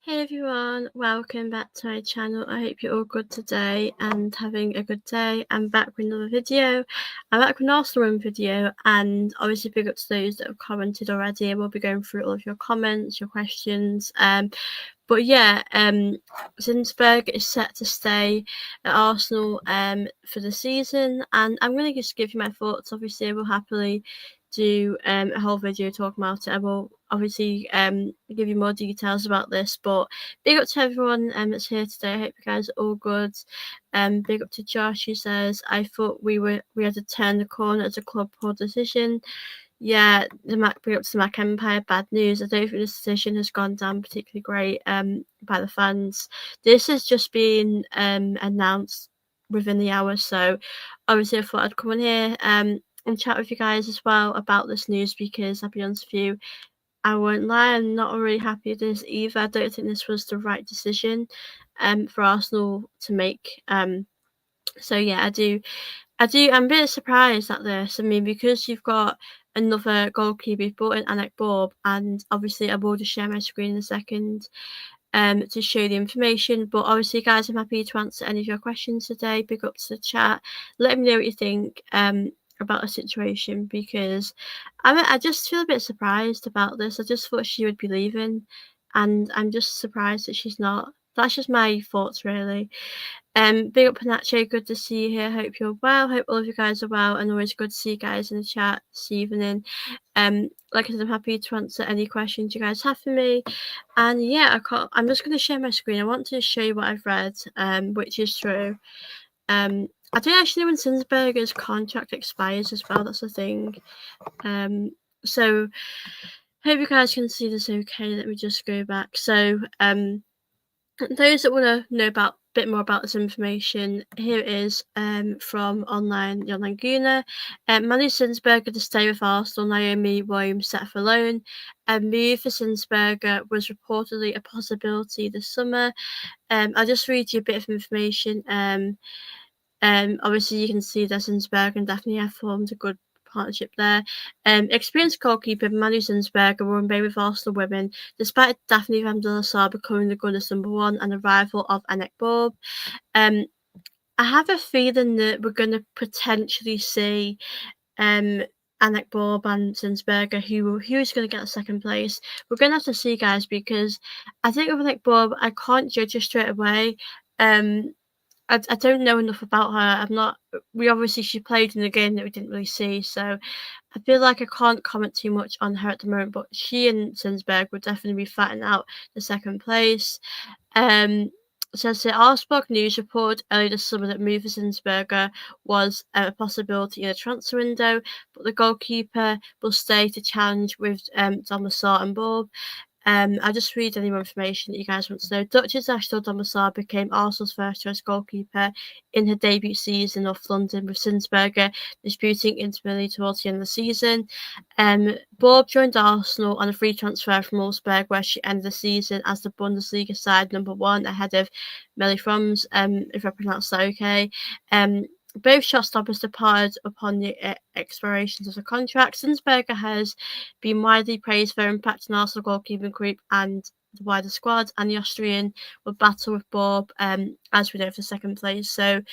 Hey everyone, welcome back to my channel. I hope you're all good today and having a good day. I'm back with another video. I'm back with an Arsenal video, and obviously big up to those that have commented already. We'll be going through all of your comments, your questions. But yeah, Zinsberger is set to stay at Arsenal for the season, and I'm going to just give you my thoughts. Obviously, I will happily do a whole video talking about it. I will obviously give you more details about this, but big up to everyone that's here today. I hope you guys are all good. Big up to Josh, who says, I thought we had to turn the corner as a club. Poor decision. Yeah, big up to the Mac Empire. Bad news. I don't think this decision has gone down particularly great by the fans. This has just been announced within the hour, so obviously I thought I'd come on here and chat with you guys as well about this news, because I'll be honest with you, I won't lie, I'm not really happy with this either. I don't think this was the right decision for Arsenal to make. So yeah, I'm a bit surprised at this. I mean, because you've got another goalkeeper, you've brought in Anek Bob, and obviously I will just share my screen in a second to show the information. But obviously, guys, I'm happy to answer any of your questions today. Big up to the chat. Let me know what you think about the situation, because I just feel a bit surprised about this. I just thought she would be leaving, and I'm just surprised that she's not. That's just my thoughts, really. Big up Panache, good to see you here. Hope you're well. Hope all of you guys are well, and always good to see you guys in the chat this evening. Like I said, I'm happy to answer any questions you guys have for me. And yeah, I'm just going to share my screen. I want to show you what I've read, which is true. I don't actually know when Zinsberger's contract expires as well. That's the thing. So hope you guys can see this okay. Let me just go back. So those that want to know about a bit more about this information, here it is from the online Gooner. Manu Zinsberger to stay with Arsenal, Naomi Williams set for loan. A move for Zinsberger was reportedly a possibility this summer. I'll just read you a bit of information. Obviously you can see that Zinsberger and Daphne have formed a good partnership there. Experienced goalkeeper Manu Zinsberger were in bed with Arsenal women, despite Daphne van der Sar becoming the Gunners' #1 and the rival of Anek Bob. I have a feeling that we're going to potentially see Anek Bob and Zinsberger, who's going to get the second place. We're going to have to see, guys, because I think with Anek Bob, I can't judge her straight away. I don't know enough about her. She played in the game that we didn't really see, so I feel like I can't comment too much on her at the moment, but she and Zinsberg will definitely be fighting out the second place. Says the Augsburg News report earlier this summer that move for Zinsberger was a possibility in a transfer window, but the goalkeeper will stay to challenge with Domasar and Bob. I'll just read any more information that you guys want to know. Dutch international Domasar became Arsenal's first choice goalkeeper in her debut season in North London, with Zinsberger disputing intimately towards the end of the season. Bob joined Arsenal on a free transfer from Wolfsburg, where she ended the season as the Bundesliga side #1 ahead of Melly Froms, if I pronounced that okay. Both shot-stoppers departed upon the expirations of the contract. Zinsberger has been widely praised for her impact on Arsenal goalkeeping group and the wider squad, and the Austrian will battle with Bob, as we know, for second place. So,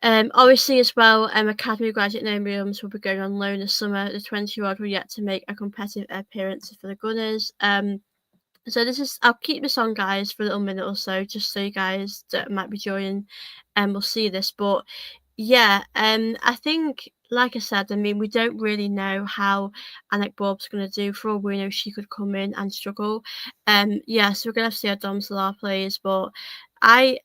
obviously as well, Academy graduate Naomi Williams will be going on loan this summer. The 20-year-old will yet to make a competitive appearance for the Gunners. So I'll keep this on, guys, for a little minute or so, just so you guys that might be joining will see this. But yeah, I think, like I said, I mean, we don't really know how Anek Bob's going to do. For all we know, she could come in and struggle. Yeah, so we're going to have to see how Dom Solar plays, but I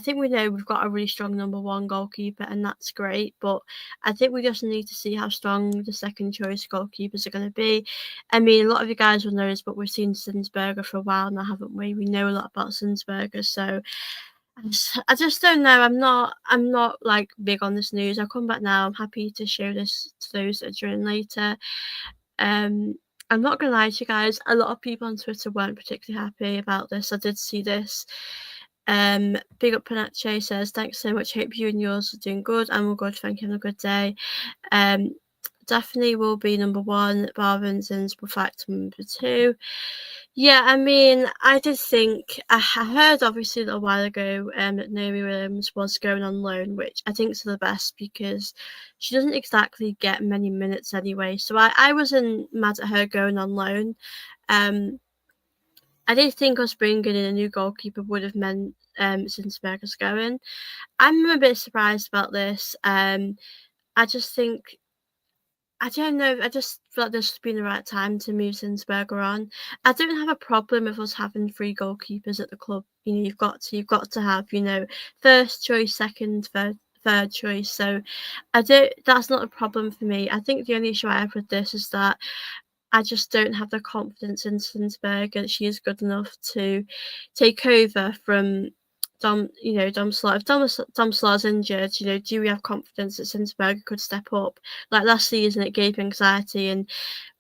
think we know we've got a really strong #1 goalkeeper, and that's great. But I think we just need to see how strong the second choice goalkeepers are going to be. I mean, a lot of you guys will know this, but we've seen Zinsberger for a while now, haven't we? We know a lot about Zinsberger, so I just don't know. I'm not like big on this news. I'll come back now. I'm happy to show this to those that join later. I'm not gonna lie to you guys, a lot of people on Twitter weren't particularly happy about this. I did see this. Big up Panache says, thanks so much. Hope you and yours are doing good. I'm all good. Thank you. Have a good day. definitely will be number one. Barbenton's will fight to number two. Yeah, I mean, I did think I heard obviously a little while ago that Naomi Williams was going on loan, which I think is for the best because she doesn't exactly get many minutes anyway. So I wasn't mad at her going on loan. Um, I did think us bringing in a new goalkeeper would have meant Zinsberger's going. I'm a bit surprised about this. I just think I don't know. I just feel like this has been the right time to move Zinsberger on. I don't have a problem with us having three goalkeepers at the club. You know, you've got to have, you know, first choice, second, third choice. So I don't. That's not a problem for me. I think the only issue I have with this is that I just don't have the confidence in Zinsberger that she is good enough to take over from Dom Slot. If Dom Slot's injured, you know, do we have confidence that Zinsberger could step up? Like last season, it gave me anxiety, and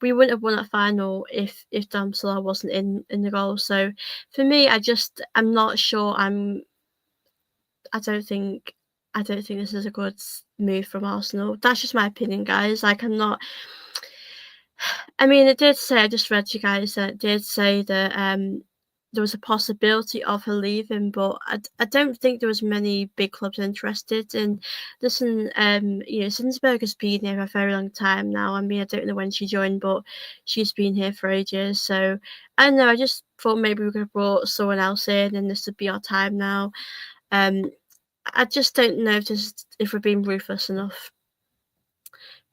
we wouldn't have won that final if Dom Slot wasn't in the goal. So for me, I'm not sure. I don't think I don't think this is a good move from Arsenal. That's just my opinion, guys. Like I'm not. I mean, it did say, I just read you guys, that it did say that there was a possibility of her leaving, but I don't think there was many big clubs interested. And listen, you know, Zinsberger's been here for a very long time now. I mean, I don't know when she joined, but she's been here for ages. So I don't know. I just thought maybe we could have brought someone else in, and this would be our time now. Um, I just don't know if we're being ruthless enough.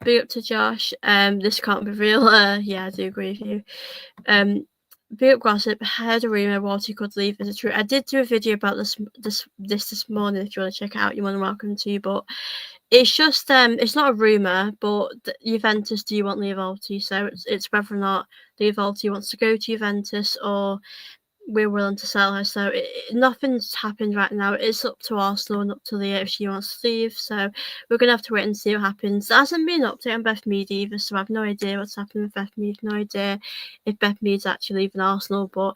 Big up to Josh. This can't be real. Yeah, I do agree with you. Big up Gossip. Heard a rumor Walty could leave. Is it true? I did do a video about this morning. If you want to check it out, you're more than welcome to. But it's just it's not a rumor, but Juventus do want Walty, so it's whether or not Walty wants to go to Juventus or we're willing to sell her. So nothing's happened right now. It's up to Arsenal and up to Leah if she wants to leave. So we're going to have to wait and see what happens. There hasn't been an update on Beth Mead either, so I've no idea what's happened with Beth Mead. No idea if Beth Mead's actually leaving Arsenal. But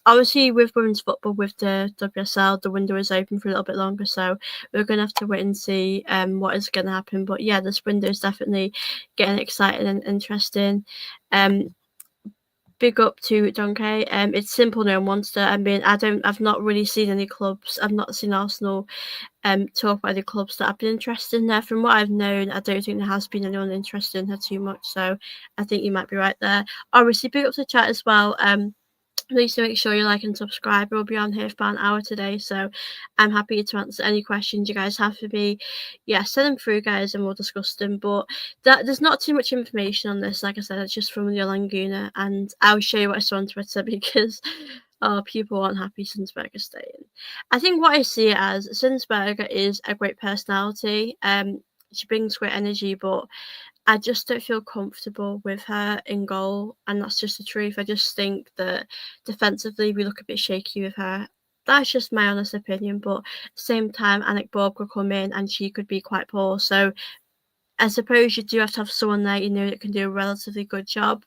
obviously with women's football, with the WSL, the window is open for a little bit longer. So we're going to have to wait and see what is going to happen. But yeah, this window is definitely getting exciting and interesting. Big up to Donkey. It's simple, no monster. I mean, I've not really seen any clubs. I've not seen Arsenal talk about any clubs that I've been interested in there. From what I've known, I don't think there has been anyone interested in her too much. So I think you might be right there. Obviously, big up to the chat as well. Please do make sure you like and subscribe. We'll be on here for about an hour today, so I'm happy to answer any questions you guys have for me. Yeah, send them through, guys, and we'll discuss them. But there's not too much information on this. Like I said, it's just from the Laguna, and I'll show you what I saw on Twitter because people aren't happy Zinsberger staying. I think what I see it as, Zinsberger is a great personality. She brings great energy, but I just don't feel comfortable with her in goal, and that's just the truth. I just think that defensively we look a bit shaky with her. That's just my honest opinion, but at the same time, Anik Bob could come in and she could be quite poor. So I suppose you do have to have someone there you know that can do a relatively good job.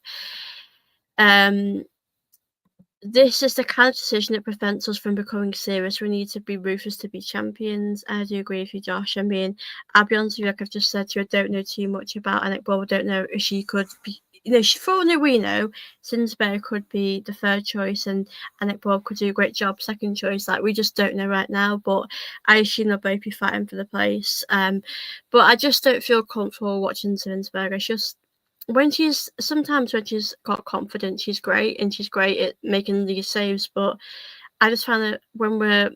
This is the kind of decision that prevents us from becoming serious. We need to be ruthless to be champions. I do agree with you, Josh. I mean, I'll be honest with you, like I've just said to you, I don't know too much about Anik Bob. I don't know if she could be, you know, for all we know, Zinsberger could be the third choice and Anik Bob could do a great job second choice. Like, we just don't know right now, but I assume they'll both be fighting for the place. But I just don't feel comfortable watching Zinsberger. It's just, when she's got confidence, she's great, and she's great at making these saves. But I just find that when we're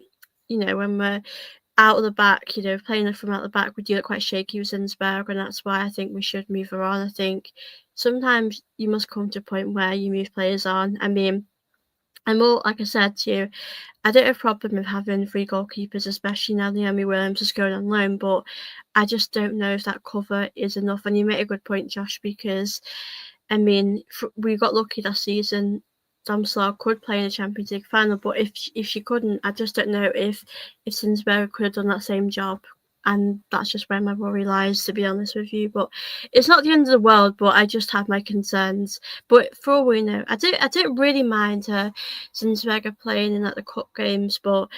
out of the back, you know, playing from out the back, we do look quite shaky with Zinsberger, and that's why I think we should move her on. I think sometimes you must come to a point where you move players on. I mean, I'm all, like I said to you, I don't have a problem with having three goalkeepers, especially now Naomi Williams is going on loan, but I just don't know if that cover is enough. And you make a good point, Josh, because, I mean, we got lucky last season. Damslar could play in a Champions League final, but if she couldn't, I just don't know if Zinsberger could have done that same job. And that's just where my worry lies, to be honest with you. But it's not the end of the world, but I just have my concerns. But for all we know, I don't really mind her Zinsberger playing in like the cup games, but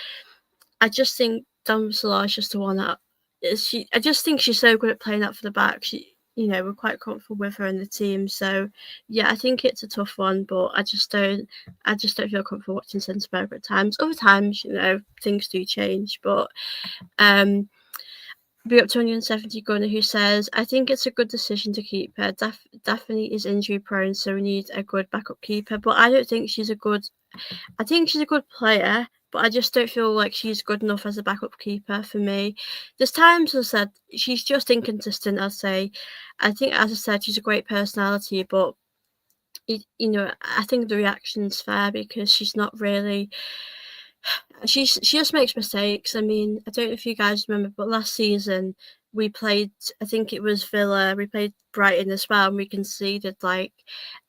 I just think Damslar is just the one that I just think she's so good at playing out for the back. we're quite comfortable with her in the team. So yeah, I think it's a tough one, but I just don't feel comfortable watching Zinsberger at times. Other times, things do change, but um be up to 170 Gunner, who says, I think it's a good decision to keep her. Daphne is injury prone, so we need a good backup keeper. But I don't think she's a good I think she's a good player, but I just don't feel like she's good enough as a backup keeper for me. There's times, as I said, she's just inconsistent, I'd say. I think, as I said, she's a great personality, but I think the reaction's fair because she's not really she just makes mistakes. I mean, I don't know if you guys remember, but last season we played, I think it was Villa, we played Brighton as well, and we conceded a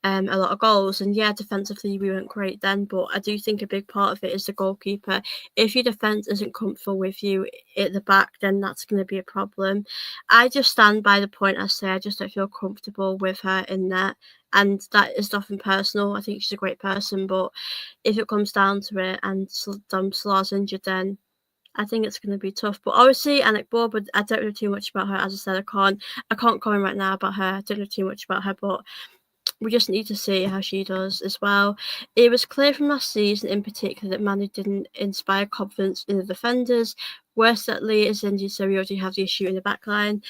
lot of goals. And yeah, defensively we weren't great then, but I do think a big part of it is the goalkeeper. If your defence isn't comfortable with you at the back, then that's going to be a problem. I just stand by the point I say I just don't feel comfortable with her in there. And that is nothing personal. I think she's a great person, but if it comes down to it and Dom Salah's injured, then I think it's going to be tough. But obviously, Anik Ball, but I don't know too much about her. As I said, I can't comment right now about her. I don't know too much about her, but we just need to see how she does as well. It was clear from last season, in particular, that Manu didn't inspire confidence in the defenders. Worse, that Lee is injured, so we already have the issue in the back line.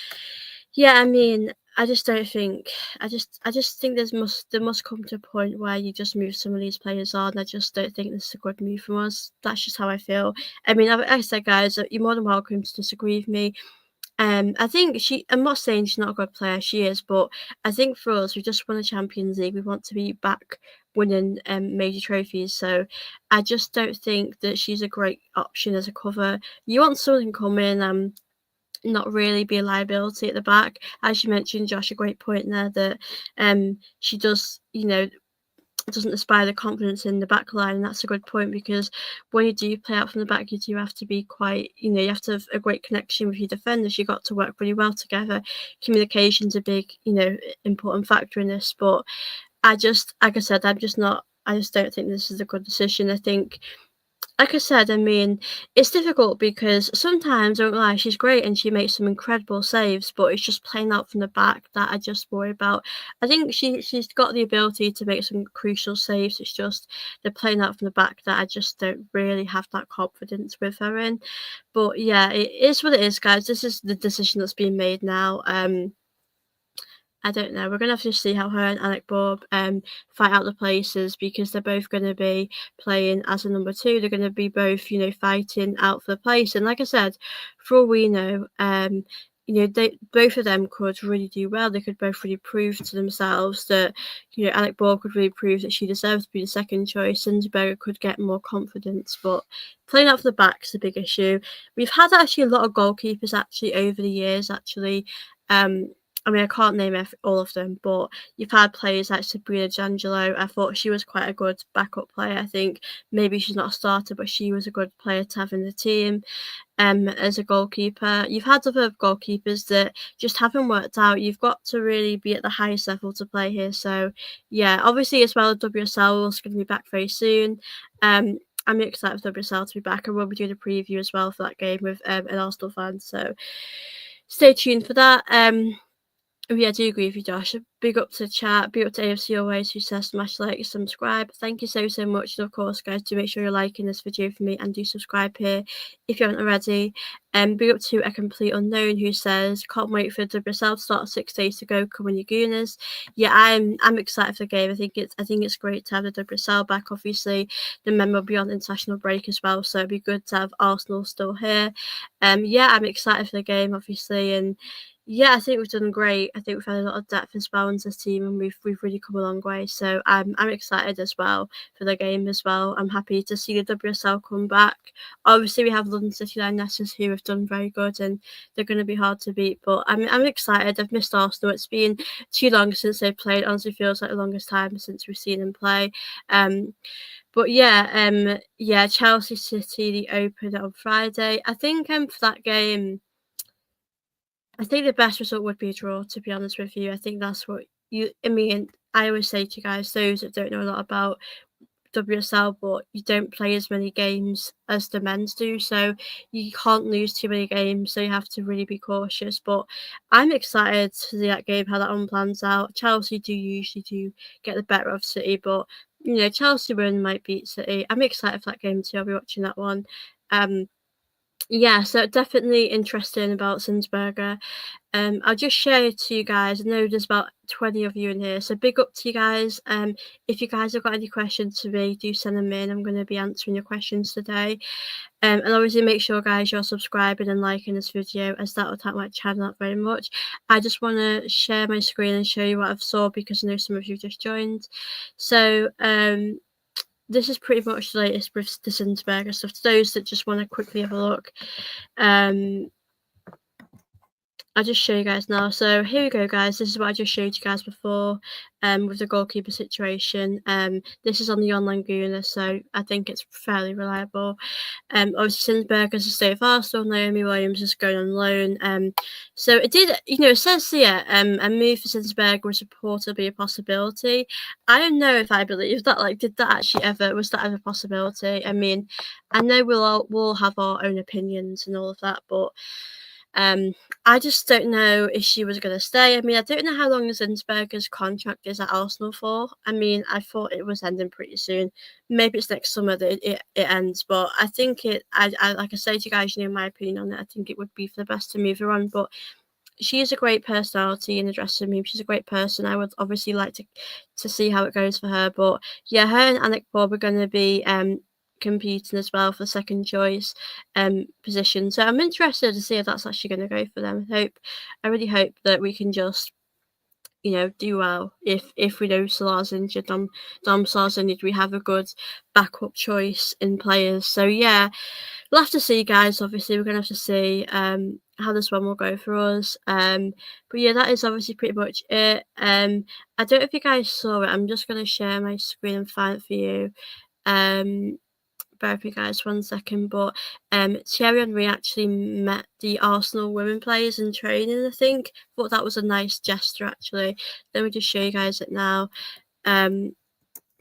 Yeah, I mean, I just don't think. I just think there must come to a point where you just move some of these players on. I just don't think this is a good move from us. That's just how I feel. I mean, like I said, guys, you're more than welcome to disagree with me. I think I'm not saying she's not a good player. She is, but I think for us, we just won the Champions League. We want to be back winning major trophies. So I just don't think that she's a great option as a cover. You want someone coming. Not really be a liability at the back. As you mentioned, Josh, a great point there that she does, doesn't inspire the confidence in the back line. And that's a good point because when you do play out from the back, you do have to be quite, you have to have a great connection with your defenders. You got to work really well together. Communication's a big, important factor in this. But like I said, I just don't think this is a good decision. I think, like I said, I mean, it's difficult because sometimes, I don't lie, she's great and she makes some incredible saves, but it's just playing out from the back that I just worry about. I think she's got the ability to make some crucial saves. It's just the playing out from the back that I just don't really have that confidence with her in. But yeah, it is what it is, guys. This is the decision that's being made now. I don't know. We're gonna have to see how her and Alec Bob fight out the places because they're both gonna be playing as a number two. They're gonna be both, fighting out for the place. And like I said, for all we know, they both of them could really do well. They could both really prove to themselves that, Alec Bob could really prove that she deserves to be the second choice. Zinsberger could get more confidence, but playing out for the back is a big issue. We've had actually a lot of goalkeepers actually over the years actually. I mean, I can't name all of them, but you've had players like Sabrina D'Angelo. I thought she was quite a good backup player. I think maybe she's not a starter, but she was a good player to have in the team. As a goalkeeper, you've had other goalkeepers that just haven't worked out. You've got to really be at the highest level to play here. So, yeah, obviously as well, WSL is going to be back very soon. I'm excited for WSL to be back, and we'll be doing a preview as well for that game with an Arsenal fan. So, stay tuned for that. Yeah, I do agree with you, Josh. Big up to the chat, big up to AFC Always, who says smash like, subscribe. Thank you so much. And of course, guys, do make sure you're liking this video for me and do subscribe here if you haven't already. Big up to a complete unknown who says, can't wait for the WSL to start 6 days to go. Come on, you Gooners. Yeah, I'm excited for the game. I think it's great to have the WSL back. Obviously, the men will be on international break as well, so it'd be good to have Arsenal still here. Yeah, I'm excited for the game, obviously, and yeah, I think we've done great. I think we've had a lot of depth as well into this team, and we've really come a long way. So I'm excited as well for the game as well. I'm happy to see the WSL come back. Obviously, we have London City Lionesses who have done very good, and they're going to be hard to beat. But I'm excited. I've missed Arsenal. It's been too long since they've played. It honestly feels like the longest time since we've seen them play. But yeah, Chelsea City the opener on Friday. I think for that game, I think the best result would be a draw, to be honest with you. I think that's what I mean, I always say to you guys, those that don't know a lot about WSL, but you don't play as many games as the men's do, so you can't lose too many games, so you have to really be cautious. But I'm excited to see that game, how that one plans out. Chelsea usually do get the better of City, but Chelsea win might beat City. I'm excited for that game too. I'll be watching that one. Yeah, so definitely interesting about Zinsberger. I'll just share it to you guys. I know there's about 20 of you in here, so big up to you guys. If you guys have got any questions to me, do send them in. I'm going to be answering your questions today. And obviously make sure, guys, you're subscribing and liking this video, as that will help my channel out very much. I just want to share my screen and show you what I've saw, because I know some of you just joined. So this is pretty much the latest with the Zinsberger stuff. To those that just want to quickly have a look, I'll just show you guys now. So here we go, guys. This is what I just showed you guys before, with the goalkeeper situation. This is on the online Gooner, so I think it's fairly reliable. Obviously Zinsberger's a state of Arsenal. Naomi Williams is going on loan. So it did, it says here, a move for Zinsberger was reported to be a possibility. I don't know if I believe that. Like, was that ever a possibility? I mean, I know we'll have our own opinions and all of that, but I just don't know if she was going to stay. I mean, I don't know how long Zinsberger's contract is at Arsenal for. I mean, I thought it was ending pretty soon. Maybe it's next summer that it ends, but I think I like I say to you guys, my opinion on it, I think it would be for the best to move her on. But she is a great personality in the dressing room. She's a great person. I would obviously like to see how it goes for her. But yeah, her and Anik Bob are going to be competing as well for second choice position. So I'm interested to see if that's actually going to go for them. I really hope that we can just do well. If we know Salah's injured, Dom Salah's injured, we have a good backup choice in players. So yeah, we'll have to see, guys. Obviously, we're gonna have to see how this one will go for us. But yeah, that is obviously pretty much it. I don't know if you guys saw it. I'm just gonna share my screen and find it for you. Bear with me, guys, 1 second. But Thierry Henry actually met the Arsenal women players in training, I think. Thought that was a nice gesture, actually. Let me just show you guys it now. Bear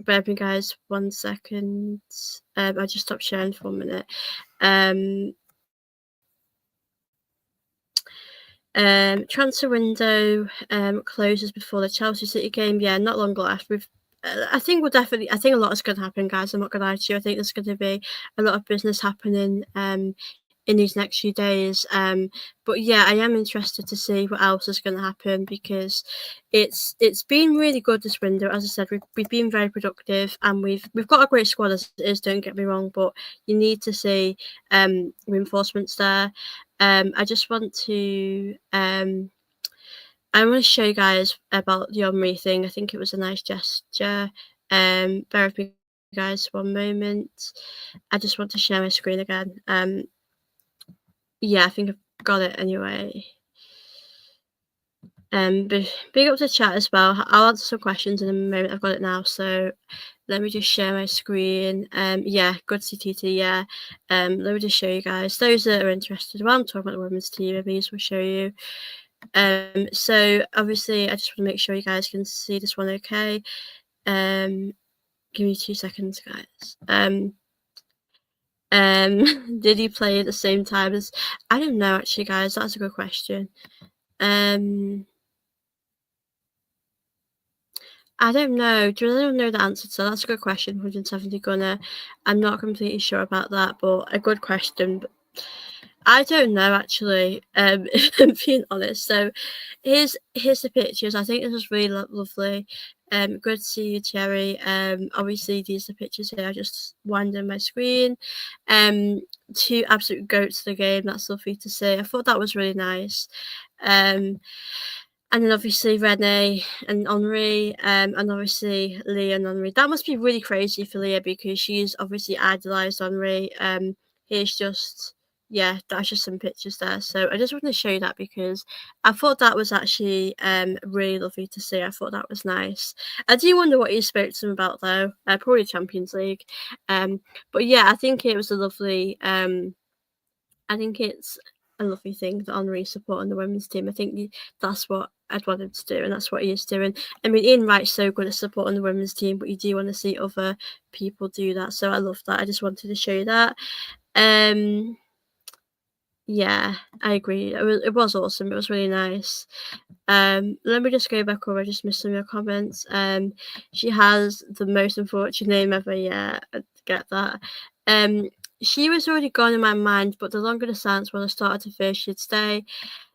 with me, guys, 1 second. I just stopped sharing for a minute. Transfer window closes before the Chelsea City game. Yeah, not long left. I think a lot is going to happen, guys. I'm not going to lie to you. I think there's going to be a lot of business happening in these next few days. But yeah, I am interested to see what else is going to happen, because it's been really good this window. As I said, we've been very productive, and we've got a great squad as it is. Don't get me wrong, but you need to see reinforcements there. I just want to I want to show you guys about the Omri thing. I think it was a nice gesture. Bear with me, guys, 1 moment. I just want to share my screen again. Yeah, I think I've got it anyway. Big up to chat as well. I'll answer some questions in a moment. I've got it now, so let me just share my screen. Yeah, good CTT. Yeah. Let me just show you guys. Those that are interested, while I'm talking about the women's team, I may as well show you. So obviously I just want to make sure you guys can see this one okay. Give me 2 seconds, guys. Did he play at the same time as... I don't know, actually, guys. That's a good question. I don't know. Do anyone know the answer to that? That's a good question, 170 Gunner. I'm not completely sure about that, but a good question. But I don't know, actually, if I'm being honest. So here's the pictures. I think this is really lovely. Good to see you, Cherry. Obviously these are the pictures here. I just wind on my screen. Two absolute goats of the game. That's lovely to see. I thought that was really nice. And then obviously Renee and Henri, and obviously Leah and Henri. That must be really crazy for Leah, because she's obviously idolised Henri. Here's just... yeah, that's just some pictures there. So I just wanted to show you that, because I thought that was actually really lovely to see. I thought that was nice. I do wonder what you spoke to them about, though. Probably Champions League. But yeah, I think it was a lovely... I think it's a lovely thing that Henri supporting the women's team. I think that's what I'd want him to do, and that's what he is doing. I mean, Ian Wright's so good at supporting the women's team, but you do want to see other people do that. So I love that. I just wanted to show you that. Yeah, I agree. It was awesome. It was really nice. Let me just go back over. I just missed some of your comments. She has the most unfortunate name ever. Yeah, I get that. Um, she was already gone in my mind, but the longer the silence was, I started to fear she'd stay.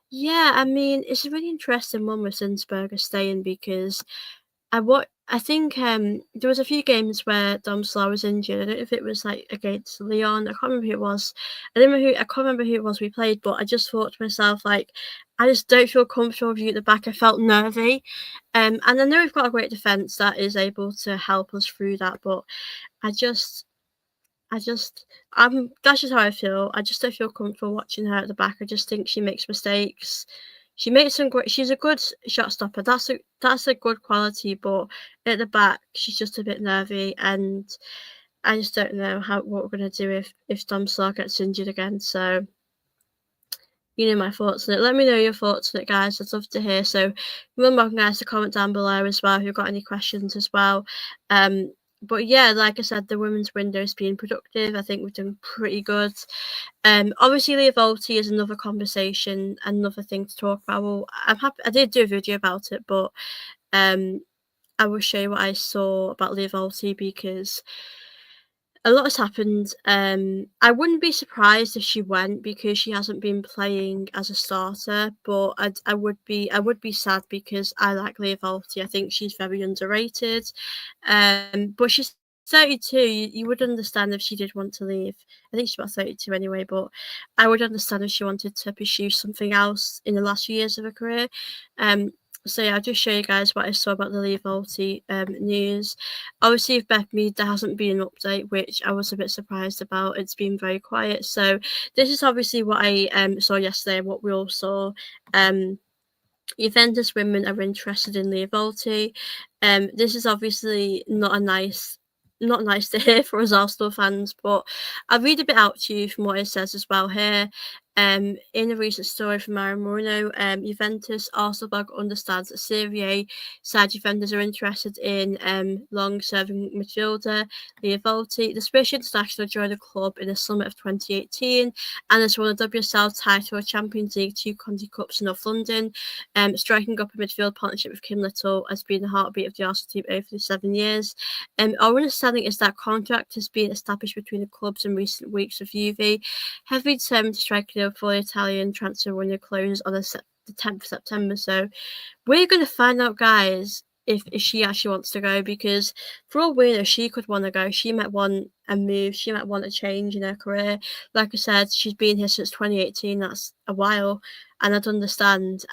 Yeah, I mean, it's a really interesting one with Zinsberger staying because I think there was a few games where Dom Slaw was injured. I don't know if it was like against Leon. I can't remember who it was. I can't remember who it was we played, but I just thought to myself like, I just don't feel comfortable with you at the back. I felt nervy, and I know we've got a great defense that is able to help us through that, but I just I just that's just how I feel. I just don't feel comfortable watching her at the back. I just think she makes mistakes. She makes some great. She's a good shot stopper. That's a good quality, but at the back she's just a bit nervy, and I just don't know what we're gonna do if Dom Slaw gets injured again. So you know my thoughts on it. Let me know your thoughts on it, guys. I'd love to hear. So you're welcome, guys, to comment down below as well if you've got any questions as well. But yeah, like I said, the women's window's been productive. I think we've done pretty good. Obviously, Leah Volti is another conversation, another thing to talk about. Well, I'm happy. I did do a video about it, but I will show you what I saw about Leah Volti because a lot has happened. I wouldn't be surprised if she went because she hasn't been playing as a starter, but I would be sad because I like Leah Volti. I think she's very underrated. But she's 32. You would understand if she did want to leave. I think she's about 32 anyway, but I would understand if she wanted to pursue something else in the last few years of her career. So yeah, I'll just show you guys what I saw about the Leah Volti news. Obviously, with Beth Mead, there hasn't been an update, which I was a bit surprised about. It's been very quiet. So this is obviously what I saw yesterday, what we all saw. Juventus women are interested in Leah Volti. This is obviously not nice to hear for us Arsenal fans, but I'll read a bit out to you from what it says as well here. In a recent story from Mara Moreno, Juventus Arsenal blog understands that Serie A side Juventus are interested in long-serving midfielder Leah Volti. The Spanish international joined the club in the summer of 2018 and has won a WSL title, a Champions League, 2 Conti Cups in North London. Striking up a midfield partnership with Kim Little has been the heartbeat of the Arsenal team over the 7 years. Our understanding is that contract has been established between the clubs in recent weeks with Juve, heavily determined to strike a deal before the Italian transfer window closes on the 10th of September. So we're going to find out, guys, if she actually wants to go, because for all we know, she could want to go. She might want a move. She might want a change in her career. Like I said, she's been here since 2018. That's a while. And I'd understand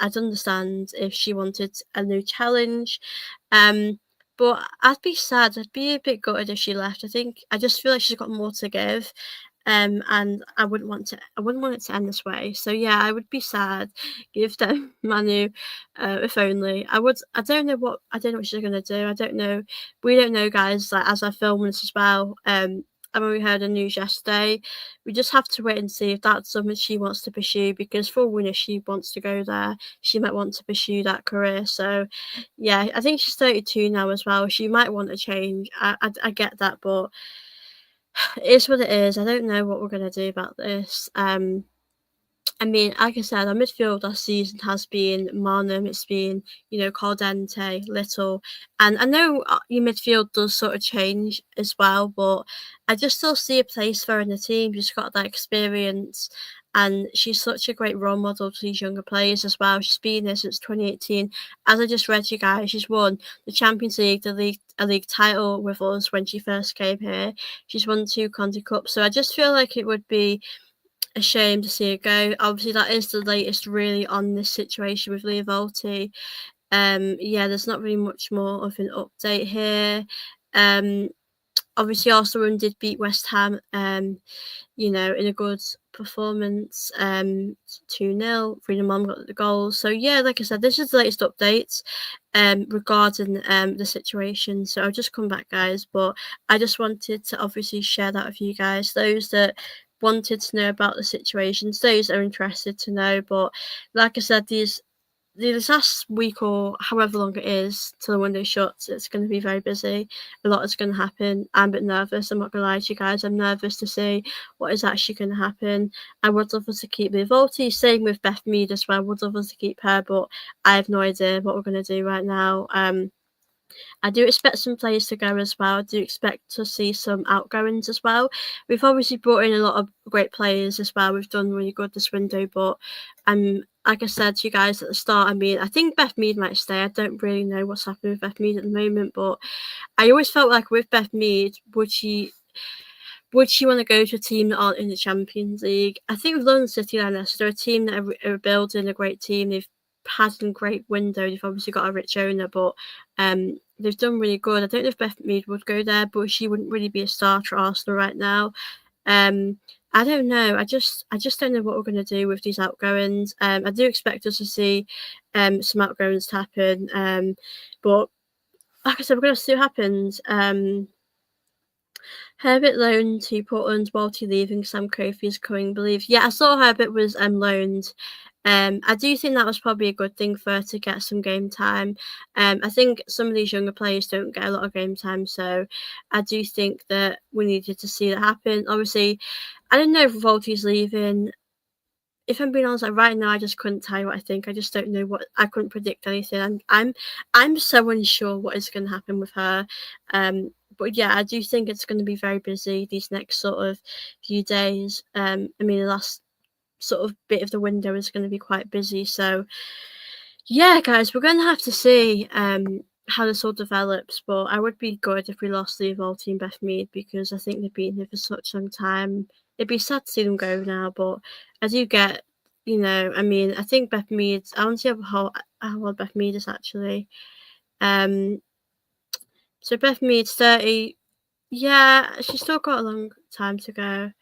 if she wanted a new challenge. But I'd be sad. I'd be a bit gutted if she left. I just feel like she's got more to give. And I wouldn't want it to end this way. So yeah, I would be sad. Give them Manu, if only. I don't know what she's gonna do. I don't know. We don't know, guys. Like as I film this as well. I mean, we heard the news yesterday. We just have to wait and see if that's something she wants to pursue. Because for winner, she wants to go there. She might want to pursue that career. So, yeah, I think she's 32 now as well. She might want to change. I get that, but it is what it is. I don't know what we're gonna do about this. I mean, like I said, our midfield last season has been Marnham, it's been, Caldente, Little, and I know your midfield does sort of change as well, but I just still see a place for her in the team. She's got that experience, and she's such a great role model to these younger players as well. She's been there since 2018. As I just read you guys, she's won the Champions League, a league title with us when she first came here. She's won 2 Conti Cups, so I just feel like it would be a shame to see it go. Obviously, that is the latest really on this situation with Leah Volti. Yeah, there's not really much more of an update here. Obviously, Arsenal did beat West Ham, in a good performance, 2-0. Freedom Mom got the goals. So, yeah, like I said, this is the latest updates regarding the situation. So, I'll just come back, guys. But I just wanted to obviously share that with you guys. Those that wanted to know about the situations, those are interested to know. But like I said, this last week or however long it is till the window shuts, it's going to be very busy. A lot is going to happen. I'm a bit nervous. I'm not going to lie to you guys. I'm nervous to see what is actually going to happen. I would love us to keep the Volti. Same with Beth Mead as well. I would love us to keep her, but I have no idea what we're going to do right now. I do expect some players to go as well. I do expect to see some outgoings as well. We've obviously brought in a lot of great players as well. We've done really good this window, but like I said to you guys at the start, I mean, I think Beth Mead might stay. I don't really know what's happening with Beth Mead at the moment, but I always felt like with Beth Mead, would she want to go to a team that aren't in the Champions League? I think with London City and Leicester, a team that are building a great team. They've had a great window. They've obviously got a rich owner, but they've done really good. I don't know if Beth Mead would go there, but she wouldn't really be a starter at Arsenal right now. I don't know. I just don't know what we're going to do with these outgoings. I do expect us to see some outgoings to happen. But like I said, we're going to see what happens. Herbert loaned to Portland, Walty leaving, Sam Kofi is coming, believe. Yeah, I saw Herbert was loaned. I do think that was probably a good thing for her to get some game time. I think some of these younger players don't get a lot of game time, so I do think that we needed to see that happen. Obviously, I don't know if Volti's leaving. If I'm being honest, like right now, I just couldn't tell you what I think. I just don't know what I couldn't predict anything. I'm so unsure what is going to happen with her. But yeah, I do think it's going to be very busy these next sort of few days. I mean, the last sort of bit of the window is going to be quite busy. So yeah, guys, we're going to have to see how this all develops. But I would be good if we lost the Evolve team Beth Mead because I think they've been here for such a long time. It'd be sad to see them go now, but I do get, I mean, I think Beth Mead. I want to see how old Beth Mead is actually. So Beth Mead's 30. Yeah, she's still got a long time to go.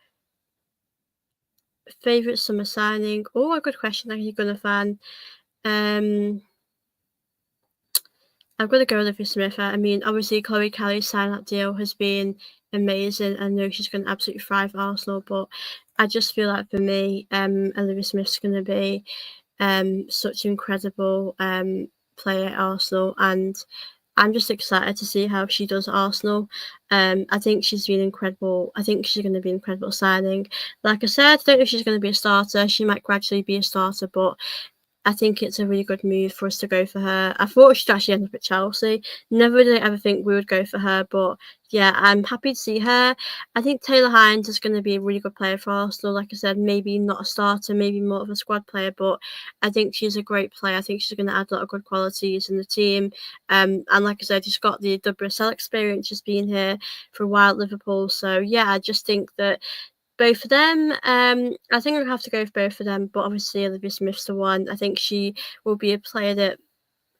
Favorite summer signing? Oh, a good question. Are you gonna fan? I'm going to go Olivia Smith. I mean, obviously, Chloe Kelly's sign-up deal has been amazing. I know she's going to absolutely thrive at Arsenal, but I just feel like for me, Olivia Smith's going to be such an incredible player at Arsenal, and I'm just excited to see how she does at Arsenal. I think she's been incredible. I think she's going to be an incredible signing. Like I said, I don't know if she's going to be a starter. She might gradually be a starter, but I think it's a really good move for us to go for her. I thought she'd actually end up at Chelsea. Never did I ever think we would go for her, but yeah, I'm happy to see her. I think Taylor Hines is going to be a really good player for Arsenal. Like I said, maybe not a starter, maybe more of a squad player, but I think she's a great player. I think she's going to add a lot of good qualities in the team. And like I said, she's got the WSL experience. She's been here for a while at Liverpool. So yeah, I just think that both of them. I think I'll have to go with both of them, but obviously Olivia Smith's the one. I think she will be a player that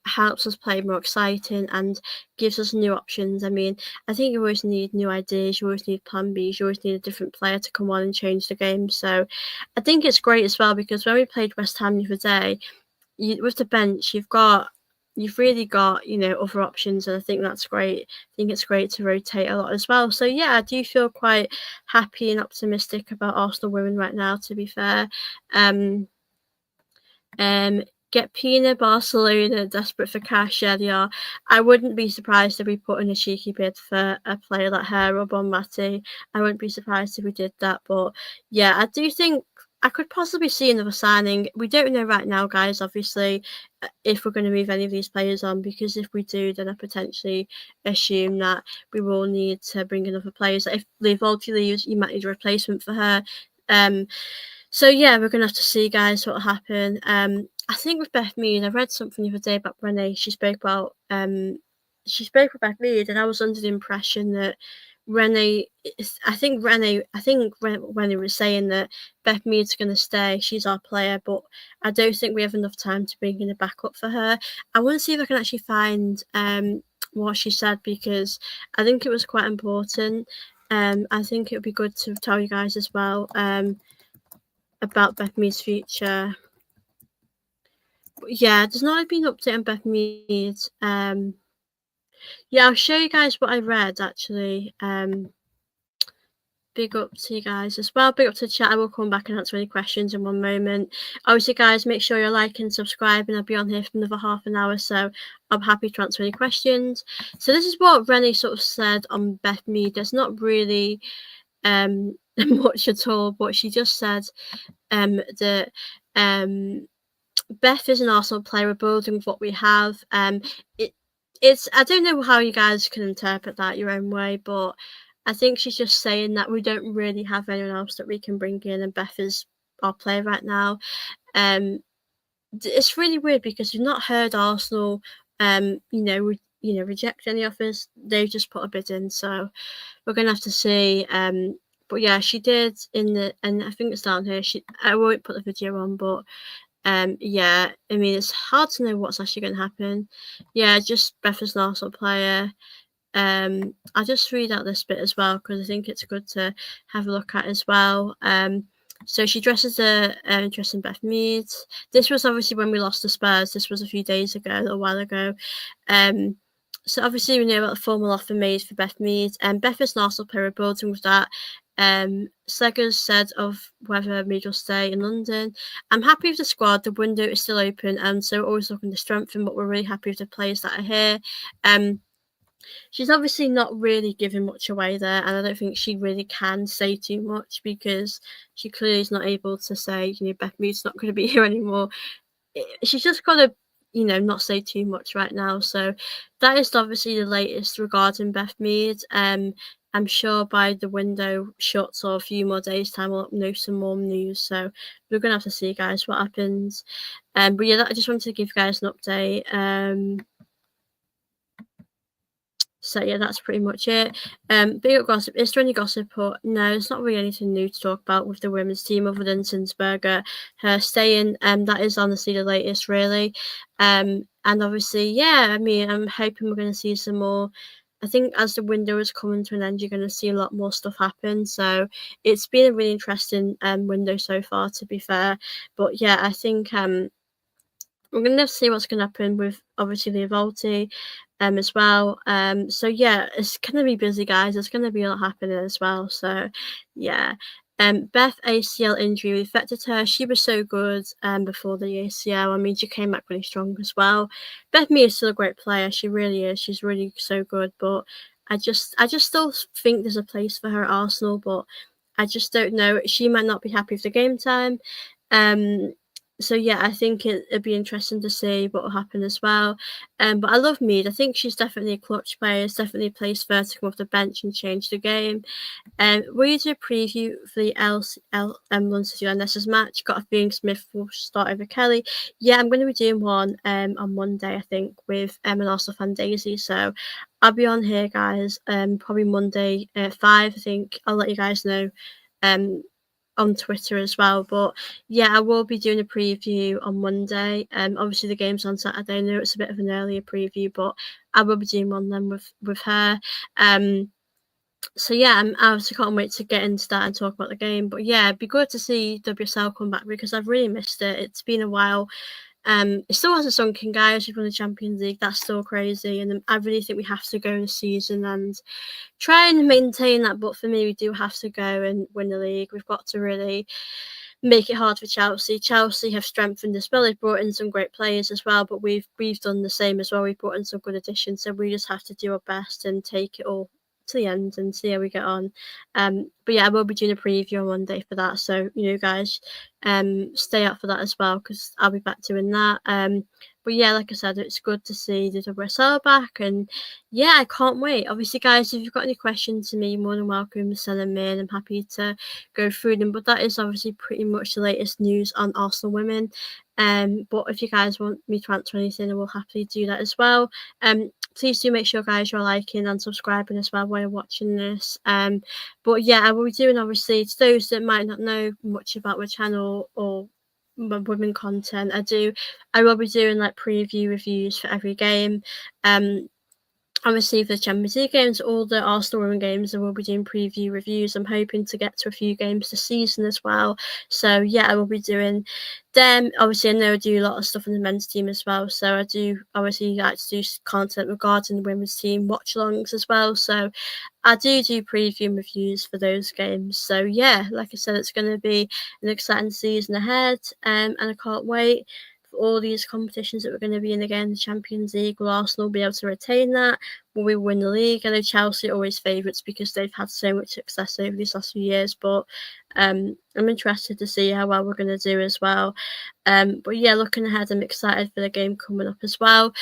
helps us play more exciting and gives us new options. I mean, I think you always need new ideas, you always need plan Bs, you always need a different player to come on and change the game. So I think it's great as well because when we played West Ham the other day, with the bench, you've really got other options, and I think that's great. I think it's great to rotate a lot as well. So yeah, I do feel quite happy and optimistic about Arsenal women right now, to be fair. Get Pina, Barcelona desperate for cash. Yeah, they are. I wouldn't be surprised if we put in a cheeky bid for a player like her or Bonmati. I wouldn't be surprised if we did that. But yeah, I do think I could possibly see another signing. We don't know right now, guys, obviously, if we're going to move any of these players on, because if we do, then I potentially assume that we will need to bring in other players. If Volti leaves, you might need a replacement for her. So yeah, we're going to have to see, guys, what will happen. I think with Beth Mead, I read something the other day about Renee. She spoke about with Beth Mead, and I was under the impression that Renee was saying that Beth Mead's going to stay. She's our player, but I don't think we have enough time to bring in a backup for her. I want to see if I can actually find what she said, because I think it was quite important. I think it would be good to tell you guys as well about Beth Mead's future. Yeah, there's not been an update on Beth Mead. Yeah, I'll show you guys what I read actually. big up to you guys as well. Big up to the chat. I will come back and answer any questions in one moment. Obviously, guys, make sure you're liking, subscribing. I'll be on here for another half an hour, so I'm happy to answer any questions. So this is what Rennie sort of said on Beth Mead. There's not really much at all, but she just said that Beth is an Arsenal player. We're building with what we have. It's I don't know how you guys can interpret that your own way, but I think she's just saying that we don't really have anyone else that we can bring in, and Beth is our player right now. It's really weird because we've not heard Arsenal, reject any offers. They've just put a bid in, so we're gonna have to see. But yeah, she did and I think it's down here. I won't put the video on, but yeah, I mean it's hard to know what's actually going to happen. Yeah, just Beth is an Arsenal player. I'll just read out this bit as well because I think it's good to have a look at as well. So she dresses a interesting Beth Mead. This was obviously when we lost to Spurs. This was a few days ago, a little while ago. So obviously we know about the formal offer made for Beth Mead, and Beth is an Arsenal player, building with that. Seggers said of whether Mead will stay in London. I'm happy with the squad. The window is still open, and so we're always looking to strengthen, but we're really happy with the players that are here. She's obviously not really giving much away there, and I don't think she really can say too much because she clearly is not able to say, Beth Mead's not going to be here anymore. She's just got to, not say too much right now. So that is obviously the latest regarding Beth Mead. I'm sure by the window shuts or a few more days' time, we'll know some more news. So we're going to have to see, guys, what happens. But yeah, I just wanted to give you guys an update. So yeah, that's pretty much it. Big up gossip. Is there any gossip? Or no, there's not really anything new to talk about with the women's team other than Zinsberger, her staying. That is honestly the latest, really. And obviously, yeah, I mean, I'm hoping we're going to see some more. I think as the window is coming to an end, you're going to see a lot more stuff happen. So it's been a really interesting window so far, to be fair. But yeah, I think we're going to have to see what's going to happen with obviously the Evolti as well. So yeah, it's going to be busy, guys. There's going to be a lot happening as well. So yeah. Beth ACL injury affected her. She was so good before the ACL. I mean, she came back really strong as well. Beth Mead is still a great player. She really is. She's really so good. But I just still think there's a place for her at Arsenal. But I just don't know. She might not be happy with the game time. So yeah, I think it'd be interesting to see what will happen as well. But I love Mead. I think she's definitely a clutch player. It's definitely a place for her to come off the bench and change the game. Will you do a preview for the London City Leicester match? Got a feeling Smith will start over Kelly. Yeah, I'm going to be doing one on Monday, I think, with an Arsenal fan Daisy. So I'll be on here, guys. Probably Monday at 5. I think I'll let you guys know. On Twitter as well, but yeah, I will be doing a preview on Monday. Obviously the game's on Saturday. I know it's a bit of an earlier preview, but I will be doing one then with her. So yeah, I obviously can't wait to get into that and talk about the game. But yeah, it'd be good to see WSL come back because I've really missed it. It's been a while. It still hasn't sunk in, guys. We've won the Champions League. That's still crazy, and I really think we have to go this season and try and maintain that. But for me, we do have to go and win the league. We've got to really make it hard for Chelsea. Chelsea have strengthened as well. They've brought in some great players as well, but we've done the same as well. We've brought in some good additions, so we just have to do our best and take it all to the end and see how we get on. But yeah, I will be doing a preview on Monday for that, so guys, stay up for that as well because I'll be back doing that. But yeah, like I said, it's good to see the WSL back, and yeah, I can't wait. Obviously, guys, if you've got any questions to me, you're more than welcome to send them in. I'm happy to go through them. But that is obviously pretty much the latest news on Arsenal women. But if you guys want me to answer anything, I will happily do that as well. Please do make sure, guys, you're liking and subscribing as well while you're watching this. But yeah, I will be doing, obviously, to those that might not know much about my channel or my women content, I will be doing like preview reviews for every game. obviously for the Champions League games, all the Arsenal women games, and we'll be doing preview reviews. I'm hoping to get to a few games this season as well. So yeah, I will be doing them. Obviously, I know I do a lot of stuff on the men's team as well. So I do obviously like to do content regarding the women's team watch-alongs as well. So I do preview and reviews for those games. So yeah, like I said, it's going to be an exciting season ahead, and I can't wait for all these competitions that we're going to be in again. The Champions League, will Arsenal be able to retain that? Will we win the league? I know Chelsea are always favourites because they've had so much success over these last few years, but I'm interested to see how well we're going to do as well. But yeah, looking ahead, I'm excited for the game coming up as well.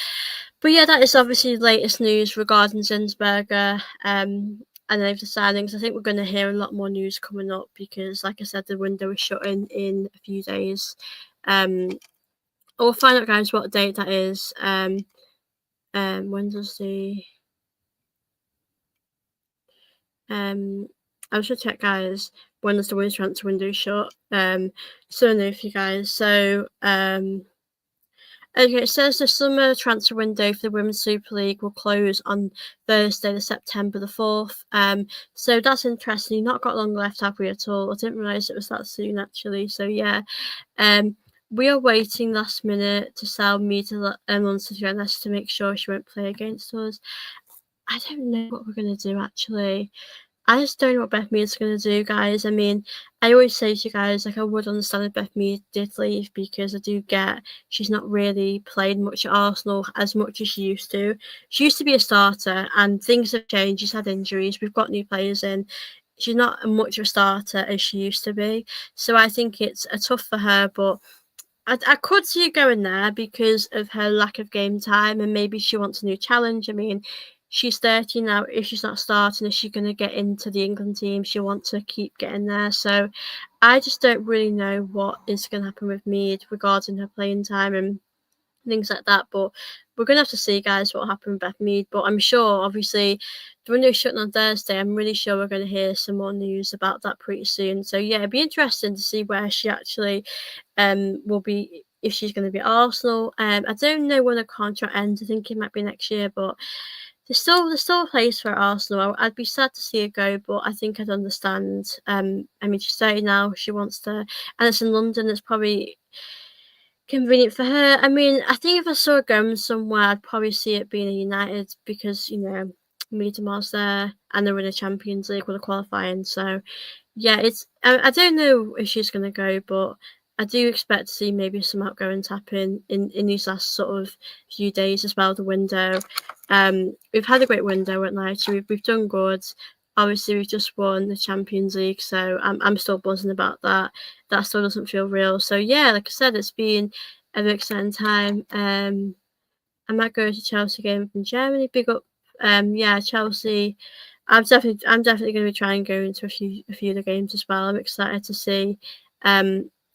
But yeah, that is obviously the latest news regarding Zinsberger. And then the signings. I think we're going to hear a lot more news coming up because, like I said, the window is shutting in a few days. We'll find out, guys, what date that is. When does the I should check, guys. When does the women's transfer window shut? So I know for you guys. So okay, it says the summer transfer window for the Women's Super League will close on Thursday, the September the 4th. So that's interesting. Not got long left, have we, at all? I didn't realise it was that soon, actually. So yeah, we are waiting last minute to sell Mita Monster to make sure she won't play against us. I don't know what we're going to do, actually. I just don't know what Beth Mead's going to do, guys. I mean, I always say to you guys, like, I would understand if Beth Mead did leave because I do get she's not really played much at Arsenal as much as she used to. She used to be a starter, and things have changed. She's had injuries. We've got new players in. She's not much of a starter as she used to be. So I think it's a tough for her, but I could see her going there because of her lack of game time, and maybe she wants a new challenge. I mean, she's 30 now. If she's not starting, is she going to get into the England team? She'll want to keep getting there. So I just don't really know what is going to happen with Mead regarding her playing time and things like that. But we're going to have to see, guys, what will happen with Beth Mead. But I'm sure, obviously, the window shutting on Thursday. I'm really sure we're going to hear some more news about that pretty soon. So yeah, it'd be interesting to see where she actually will be, if she's going to be at Arsenal. I don't know when her contract ends. I think it might be next year, but there's still a place for Arsenal. I'd be sad to see her go, but I think I'd understand. I mean, she's 30 now. She wants to, and it's in London. It's probably convenient for her. I mean, I think if I saw her going somewhere, I'd probably see it being a United because, you know, Miedema's there and they're in the Champions League with a qualifying. So yeah, it's I don't know if she's going to go, but I do expect to see maybe some outgoings happen in these last sort of few days as well. The window, we've had a great window at night. We've done good. Obviously, we've just won the Champions League, so I'm still buzzing about that. That still doesn't feel real. So yeah, like I said, it's been a very exciting time. I might go to Chelsea game from Germany. Big up, yeah, Chelsea. I'm definitely going to be trying to go into a few of the games as well. I'm excited to see.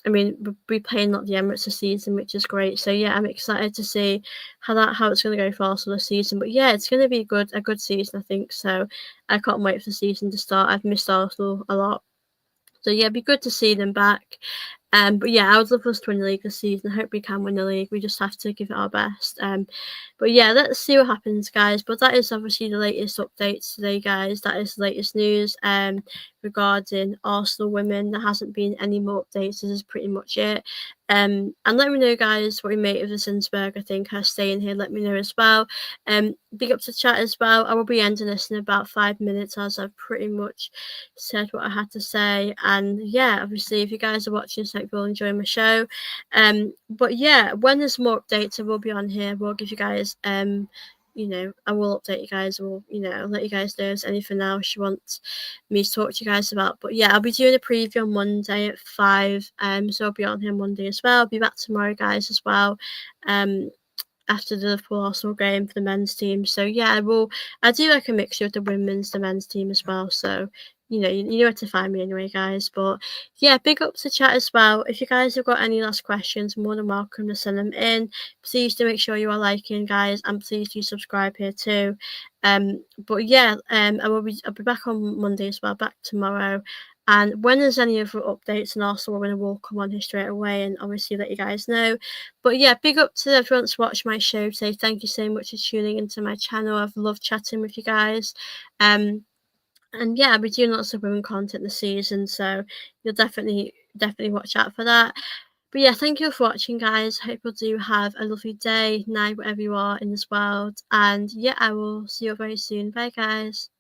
I mean, we're playing not the Emirates this season, which is great. So yeah, I'm excited to see how it's going to go for Arsenal this season. But yeah, it's going to be a good season, I think. So I can't wait for the season to start. I've missed Arsenal a lot. So yeah, it'd be good to see them back. But yeah, I would love us to win the league this season. I hope we can win the league. We just have to give it our best. But yeah, let's see what happens, guys. But that is obviously the latest updates today, guys. That is the latest news regarding Arsenal women. There hasn't been any more updates. This is pretty much it. And let me know, guys, what you made of the Zinsberger thing. Her staying here, let me know as well. Big up to chat as well. I will be ending this in about 5 minutes, as I've pretty much said what I had to say. And yeah, obviously, if you guys are watching, so you'll enjoy my show. But yeah, when there's more updates, I will be on here. We'll give you guys you know, I will update you guys. I will, you know, let you guys know if there's anything else you want me to talk to you guys about. But yeah, I'll be doing a preview on Monday at 5. So I'll be on here Monday as well. I'll be back tomorrow, guys, as well. After the Liverpool Arsenal game for the men's team. So yeah, I do like a mixture of the women's, the men's team as well. So you know where to find me anyway, guys. But yeah, big up to chat as well. If you guys have got any last questions, more than welcome to send them in. Please do make sure you are liking, guys, and please do subscribe here too. But yeah, I'll be back on Monday as well, back tomorrow. And when there's any other updates and also when I will come on here straight away and obviously let you guys know. But yeah, big up to everyone that's watched my show today. Thank you so much for tuning into my channel. I've loved chatting with you guys. And yeah, I'll be doing lots of women content this season, so you'll definitely watch out for that. But yeah, thank you for watching, guys. Hope you do have a lovely day, night, wherever you are in this world. And yeah, I will see you very soon. Bye, guys.